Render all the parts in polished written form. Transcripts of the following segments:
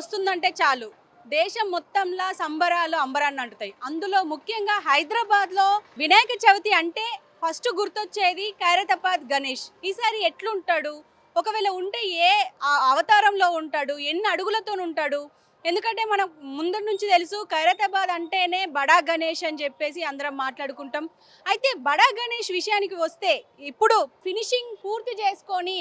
వస్తుందంటే చాలు దేశం మొత్తంలో సంబరాలు అంబరాన్ని అంటుతాయి. అందులో ముఖ్యంగా హైదరాబాద్లో వినాయక చవితి అంటే ఫస్ట్ గుర్తొచ్చేది ఖైరతాబాద్ గణేష్. ఈసారి ఎట్లుంటాడు, ఒకవేళ ఉంటే ఏ అవతారంలో ఉంటాడు, ఎన్ని అడుగులతో ఉంటాడు? ఎందుకంటే మనం ముందు నుంచి తెలుసు ఖైరతాబాద్ అంటేనే బడా గణేష్ అని చెప్పేసి అందరం మాట్లాడుకుంటాం. అయితే బడా గణేష్ విషయానికి వస్తే ఇప్పుడు ఫినిషింగ్ పూర్తి చేసుకొని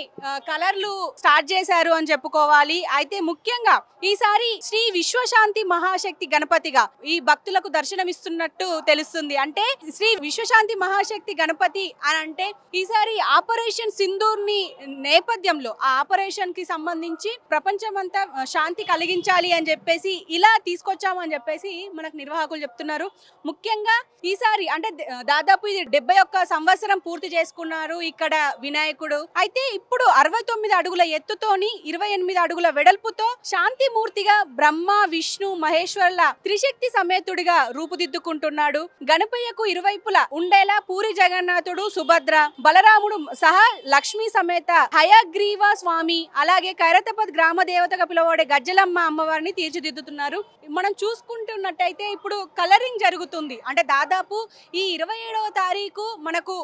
కలర్లు స్టార్ట్ చేశారు అని చెప్పుకోవాలి. అయితే ముఖ్యంగా ఈసారి శ్రీ విశ్వశాంతి మహాశక్తి గణపతిగా ఈ భక్తులకు దర్శనమిస్తున్నట్టు తెలుస్తుంది. అంటే శ్రీ విశ్వశాంతి మహాశక్తి గణపతి అని అంటే ఈసారి ఆపరేషన్ సింధూర్ ని నేపథ్యంలో ఆ ఆపరేషన్ కి సంబంధించి ప్రపంచమంతా శాంతి కలిగించాలి అని చెప్పేసి ఇలా తీసుకొచ్చామని చెప్పేసి మనకు నిర్వాహకులు చెప్తున్నారు. ముఖ్యంగా ఈసారి అంటే దాదాపు ఇది 71 సంవత్సరం పూర్తి చేసుకున్నారు ఇక్కడ వినాయకుడు. అయితే ఇప్పుడు 69 అడుగుల ఎత్తుతోని 28 అడుగుల వెడల్పుతో శాంతి మూర్తిగా బ్రహ్మ విష్ణు మహేశ్వరుల త్రిశక్తి సమేతుడిగా రూపుదిద్దుకుంటున్నాడు. గణపయ్యకు ఇరువైపులా ఉండేలా పూరి జగన్నాథుడు, సుభద్ర, బలరాముడు సహా లక్ష్మీ సమేత హయగ్రీవ స్వామి, అలాగే ఖైరతాబాద్ గ్రామ దేవతగా పిలువబడే గజ్జలమ్మ అమ్మవారిని తీర్చిదిద్దుతున్నారు. మనం చూసుకుంటున్నట్టయితే ఇప్పుడు కలరింగ్ జరుగుతుంది. అంటే దాదాపు ఈ 27వ తారీఖు మనకు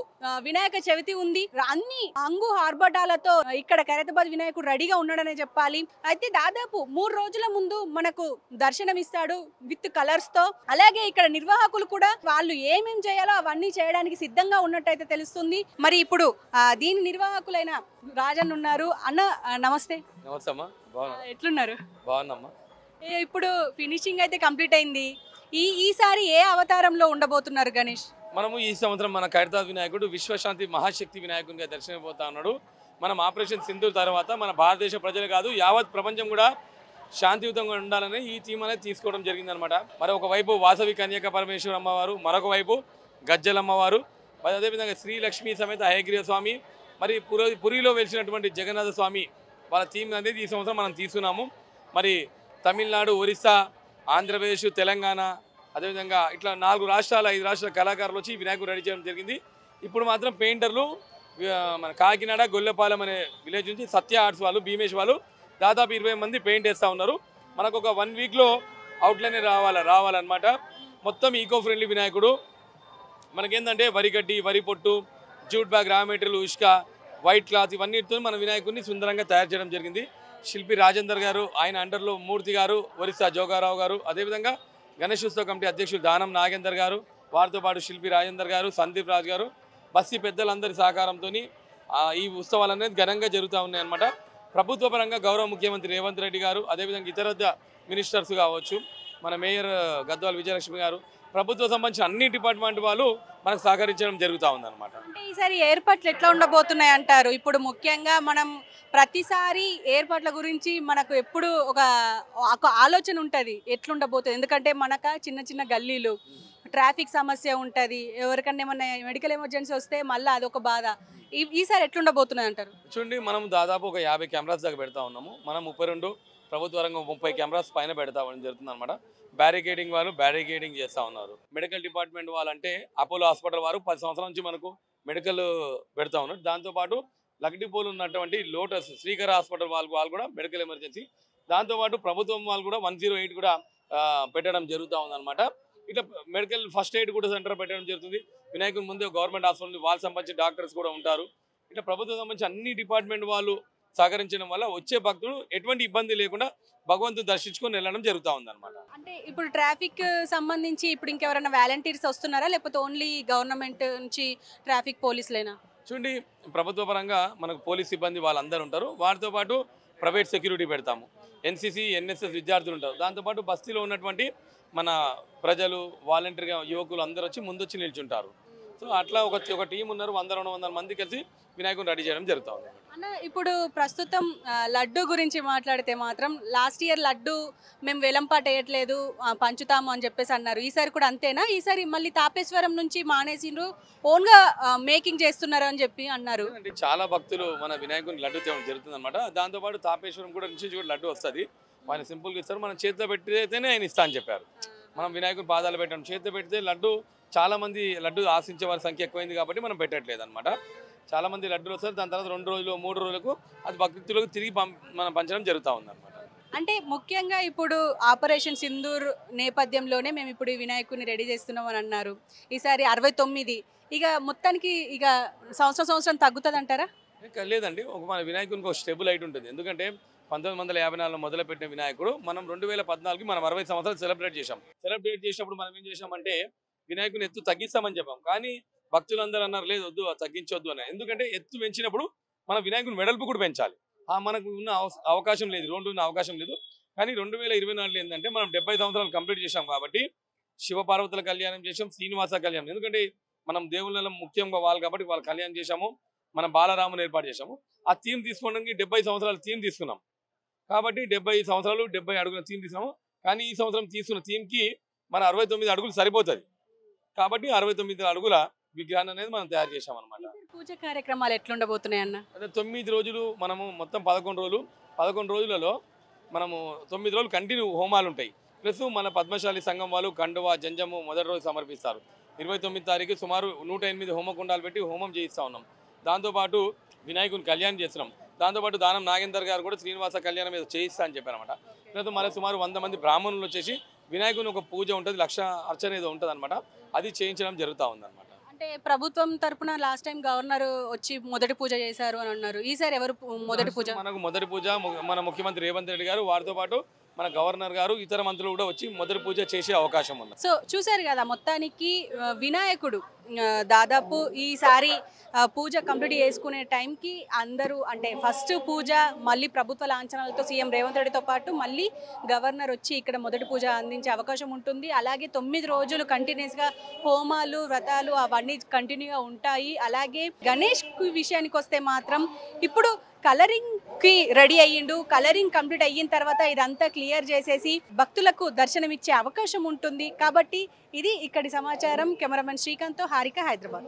వినాయక చవితి ఉంది. అన్ని అంగు ఆర్భటాలతో ఇక్కడ ఖైరతాబాద్ వినాయకుడు రెడీగా ఉన్నాడనే చెప్పాలి. అయితే దాదాపు 3 రోజుల ముందు మనకు దర్శనమిస్తాడు విత్ కలర్స్ తో. అలాగే ఇక్కడ నిర్వాహకులు కూడా వాళ్ళు ఏమేం చేయాలో అవన్నీ చేయడానికి సిద్ధంగా ఉన్నట్టయితే తెలుస్తుంది. మరి ఇప్పుడు దీని నిర్వాహకులైన రాజన్ ఉన్నారు. అన్న నమస్తే. నమస్తే అమ్మా, ఎట్లున్నారు? బాగున్నామ్మా. ఇప్పుడు ఫినిషింగ్ అయితే కంప్లీట్ అయింది. ఈసారి ఏ అవతారంలో ఉండబోతున్నారు గణేష్? మనము ఈ సంవత్సరం మన ఖైరతాబాద్ వినాయకుడు విశ్వశాంతి మహాశక్తి వినాయకునిగా దర్శనమైపోతా ఉన్నాడు. మనం ఆపరేషన్ సింధూర్ తర్వాత మన భారతదేశ ప్రజలు కాదు యావత్ ప్రపంచం కూడా శాంతియుతంగా ఉండాలని ఈ థీమ్ అనేది తీసుకోవడం జరిగిందనమాట. మరి ఒకవైపు వాసవి కన్యక పరమేశ్వర అమ్మవారు, మరొక వైపు గజ్జలమ్మవారు, అదేవిధంగా శ్రీలక్ష్మి సమేత హయగ్రీవ స్వామి, మరి పురిలో వెలిసినటువంటి జగన్నాథ స్వామి వాళ్ళ థీమ్ అనేది ఈ సంవత్సరం మనం తీసుకున్నాము. మరి తమిళనాడు, ఒరిస్సా, ఆంధ్రప్రదేశ్, తెలంగాణ, అదేవిధంగా ఇట్లా 4 రాష్ట్రాల 5 రాష్ట్రాల కళాకారులు వచ్చి వినాయకుడు రెడీ చేయడం జరిగింది. ఇప్పుడు మాత్రం పెయింటర్లు మన కాకినాడ గొల్లపాలెం అనే విలేజ్ నుంచి సత్య ఆర్ట్స్ వాళ్ళు, భీమేష్ వాళ్ళు దాదాపు 20 మంది పెయింట్ వేస్తూ ఉన్నారు. మనకు ఒక 1 వీక్లో అవుట్లైన్ రావాలన్నమాట. మొత్తం ఈకో ఫ్రెండ్లీ వినాయకుడు. మనకేంటంటే వరి గడ్డి, వరి పొట్టు, జూట్ బ్యాగ్, రా మెటీరియల్, ఉష్క, వైట్ క్లాత్ ఇవన్నిటితో మన వినాయకుడిని సుందరంగా తయారు చేయడం జరిగింది. శిల్పి రాజేందర్ గారు, ఆయన అండర్లో మూర్తి గారు, ఒరిస్సా జోగారావు గారు, అదేవిధంగా గణేశోత్సవ కమిటీ అధ్యక్షుడు దానం నాగేందర్ గారు, వారితో పాటు శిల్పి రాజేందర్ గారు, సందీప్ రాజు గారు, బస్తీ పెద్దలందరి సహకారంతో ఈ ఉత్సవాలు అనేది ఘనంగా జరుగుతూ ఉన్నాయన్నమాట. ప్రభుత్వ పరంగా గౌరవ ముఖ్యమంత్రి రేవంత్ రెడ్డి గారు, అదేవిధంగా ఇతర మినిస్టర్స్ కావచ్చు, మన మేయర్ గద్వాల విజయలక్ష్మి గారు, ప్రభుత్వం సంబంధించిన అన్ని డిపార్ట్మెంట్ వాళ్ళు మనకు సహకరించడం జరుగుతూ ఉందన్నమాట. అంటే ఈసారి ఏర్పాట్లు ఎట్లా ఉండబోతున్నాయి అంటారు? ఇప్పుడు ముఖ్యంగా మనం ప్రతిసారి ఏర్పాట్ల గురించి మనకు ఎప్పుడు ఒక ఆలోచన ఉంటుంది ఎట్లుండబోతుంది. ఎందుకంటే మనకు చిన్న చిన్న గల్లీలు, ట్రాఫిక్ సమస్య ఉంటుంది, ఎవరికన్నా ఏమన్నా మెడికల్ ఎమర్జెన్సీ వస్తే మళ్ళీ అదొక బాధ. ఈసారి ఎట్లుండబోతున్నాయి అంటారు? చూడండి, మనం దాదాపు ఒక 50 కెమెరాస్ దాకా పెడతా ఉన్నాము. మనం 32, ప్రభుత్వ రంగం 30 కెమెరాస్ పైన పెడతా జరుగుతుంది అనమాట. బ్యారికేడింగ్ వాళ్ళు బ్యారికేడింగ్ చేస్తూ ఉన్నారు. మెడికల్ డిపార్ట్మెంట్ వాళ్ళంటే అపోలో హాస్పిటల్ వారు 10 సంవత్సరాల నుంచి మనకు మెడికల్ పెడతా ఉన్నారు. దాంతోపాటు లక్డిపోలు ఉన్నటువంటి లోటస్ శ్రీకర హాస్పిటల్ వాళ్ళు కూడా మెడికల్ ఎమర్జెన్సీ, దాంతోపాటు ప్రభుత్వం వాళ్ళు కూడా 108 కూడా పెట్టడం జరుగుతూ ఉందన్నమాట. ఇట్లా మెడికల్ ఫస్ట్ ఎయిడ్ కూడా సెంటర్ పెట్టడం జరుగుతుంది. వినాయకుని ముందే గవర్నమెంట్ హాస్పిటల్ వాళ్ళకి సంబంధించి డాక్టర్స్ కూడా ఉంటారు. ఇట్లా ప్రభుత్వం సంబంధించి అన్ని డిపార్ట్మెంట్ వాళ్ళు సహకరించడం వల్ల వచ్చే భక్తులు ఎటువంటి ఇబ్బంది లేకుండా భగవంతుని దర్శించుకొని వెళ్ళడం జరుగుతూ ఉందన్నమాట. అంటే ఇప్పుడు ట్రాఫిక్ సంబంధించి ఇప్పుడు ఇంకెవరైనా వాలంటీర్స్ వస్తున్నారా, లేకపోతే ఓన్లీ గవర్నమెంట్ నుంచి ట్రాఫిక్ పోలీసులేనా? చూడండి, ప్రభుత్వ పరంగా మనకు పోలీస్ సిబ్బంది వాళ్ళందరూ ఉంటారు. వారితో పాటు ప్రైవేట్ సెక్యూరిటీ పెడతాము. ఎన్సీసీ, ఎన్ఎస్ఎస్ విద్యార్థులు ఉంటారు. దాంతోపాటు బస్తీలో ఉన్నటువంటి మన ప్రజలు, వాలంటీర్గా యువకులు అందరూ వచ్చి ముందొచ్చి నిల్చుంటారు. సో అట్లా ఒక టీం ఉన్నారు, 100-200 మంది కలిసి వినాయకుని రెడీ చేయడం జరుగుతుంది. అన్న, ఇప్పుడు ప్రస్తుతం లడ్డు గురించి మాట్లాడితే మాత్రం లాస్ట్ ఇయర్ లడ్డు మేము వేలంపాట వేయట్లేదు, పంచుతాము అని చెప్పేసి అన్నారు. ఈసారి కూడా అంతేనా? ఈసారి మళ్ళీ తాపేశ్వరం నుంచి మానేసిండ్రు, ఓన్గా మేకింగ్ చేస్తున్నారు అని చెప్పి అన్నారు. అంటే చాలా భక్తులు మన వినాయకుని లడ్డు తేవడం జరుగుతుంది అనమాట. దాంతోపాటు తాపేశ్వరం కూడా నుంచి కూడా లడ్డు వస్తుంది. ఆయన సింపుల్గా ఇస్తారు, మనం చేతిలో పెట్టితేనే ఆయన ఇస్తా అని చెప్పారు. మనం వినాయకుని పాదాలు పెట్టడం, చేతిలో పెడితే లడ్డు చాలామంది లడ్డు ఆశించే వారి సంఖ్య ఎక్కువైంది కాబట్టి మనం పెట్టట్లేదు అనమాట. చాలామంది లడ్డూలు వస్తారు, దాని తర్వాత 2 రోజులు 3 రోజులకు అది భక్తులకు తిరిగి మనం పంచడం జరుగుతూ ఉందన్నమాట. అంటే ముఖ్యంగా ఇప్పుడు ఆపరేషన్ సింధూర్ నేపథ్యంలోనే మేము ఇప్పుడు ఈ వినాయకుడిని రెడీ చేస్తున్నాం అని అన్నారు. ఈసారి 69 ఇక మొత్తానికి ఇక సంవత్సరం తగ్గుతుంది అంటారా? ఇంకా లేదండి, ఒక మన వినాయకునికి ఒక స్టెబుల్ హైట్ ఉంటుంది. ఎందుకంటే 1954లో మొదలుపెట్టిన వినాయకుడు మనం 2014కి మనం 60 సంవత్సరాలు సెలబ్రేట్ చేశాం. సెలబ్రేట్ చేసినప్పుడు మనం ఏం చేశామంటే వినాయకుని ఎత్తు తగ్గిస్తామని చెప్పాం. కానీ భక్తులందరూ అన్నారు లేదు వద్దు తగ్గించొద్దు అని. ఎందుకంటే ఎత్తు పెంచినప్పుడు మన వినాయకుని వెడల్పు కూడా పెంచాలి. మనకు ఉన్న అవకాశం లేదు, రోడ్డు ఉన్న అవకాశం లేదు. కానీ 2024 ఏంటంటే మనం 70 సంవత్సరాలు కంప్లీట్ చేశాం కాబట్టి శివపార్వతుల కళ్యాణం చేసాం, శ్రీనివాస కళ్యాణం. ఎందుకంటే మనం దేవుళ్ళలో ముఖ్యంగా వాళ్ళు కాబట్టి వాళ్ళ కళ్యాణం చేశాము. మనం బాలరాముని ఏర్పాటు చేశాము. ఆ థీమ్ తీసుకోవడానికి 70 సంవత్సరాల థీమ్ తీసుకున్నాం. కాబట్టి 70 సంవత్సరాలు 70 అడుగుల థీమ్ తీసుకున్నాము. కానీ ఈ సంవత్సరం తీసుకున్న థీమ్కి మన 69 అడుగులు సరిపోతుంది. కాబట్టి 69 అడుగుల విగ్రహాన్ని అనేది మనం తయారు చేశాం అనమాట. పూజ కార్యక్రమాలు ఎట్లుండబోతున్నాయి అన్న? అదే 9 రోజులు మనము మొత్తం 11 రోజులు. 11 రోజులలో మనము 9 రోజులు కంటిన్యూ హోమాలు ఉంటాయి. ప్లస్ మన పద్మశాలి సంఘం వాళ్ళు కండువా జంజము మొదటి రోజు సమర్పిస్తారు. 29 తారీఖు సుమారు 108 హోమకుండాలు పెట్టి హోమం చేయిస్తూ ఉన్నాం. దాంతోపాటు వినాయకుని కళ్యాణం చేస్తున్నాం. దాంతోపాటు దానం నాగేందర్ గారు కూడా శ్రీనివాస కళ్యాణం మీద చేయిస్తా అని చెప్పారనమాట. ప్లస్ మన సుమారు 100 మంది బ్రాహ్మణులు వచ్చేసి వినాయకుని ఒక పూజ ఉంటుంది, లక్ష అర్చన ఏదో ఉంటుంది అనమాట. అది చేయించడం జరుగుతూ ఉందన్నమాట. అంటే ప్రభుత్వం తరపున లాస్ట్ టైం గవర్నర్ వచ్చి మొదటి పూజ చేశారు అని అన్నారు. ఈసారి ఎవరు మొదటి పూజ? మనకు మొదటి పూజ మన ముఖ్యమంత్రి రేవంత్ రెడ్డి గారు, వారితో పాటు మన గవర్నర్ గారు, ఇతర మంత్రులు కూడా వచ్చి మొదటి పూజ చేసే అవకాశం ఉంది. సో చూశారు కదా, మొత్తానికి వినాయకుడు దాదాపు ఈసారి పూజ కంప్లీట్ చేసుకునే టైంకి అందరూ అంటే ఫస్ట్ పూజ మళ్ళీ ప్రభుత్వ లాంఛనాలతో సీఎం రేవంత్ రెడ్డితో పాటు మళ్ళీ గవర్నర్ వచ్చి ఇక్కడ మొదటి పూజ అందించే అవకాశం ఉంటుంది. అలాగే 9 రోజులు కంటిన్యూస్గా హోమాలు వ్రతాలు అవన్నీ కంటిన్యూగా ఉంటాయి. అలాగే గణేష్ విషయానికి వస్తే మాత్రం ఇప్పుడు కలరింగ్కి రెడీ అయ్యిండు. కలరింగ్ కంప్లీట్ అయిన తర్వాత ఇదంతా క్లియర్ చేసేసి భక్తులకు దర్శనమిచ్చే అవకాశం ఉంటుంది. కాబట్టి ఇది ఇక్కడి సమాచారం. కెమెరామెన్ శ్రీకాంత్తో హారిక, హైదరాబాద్.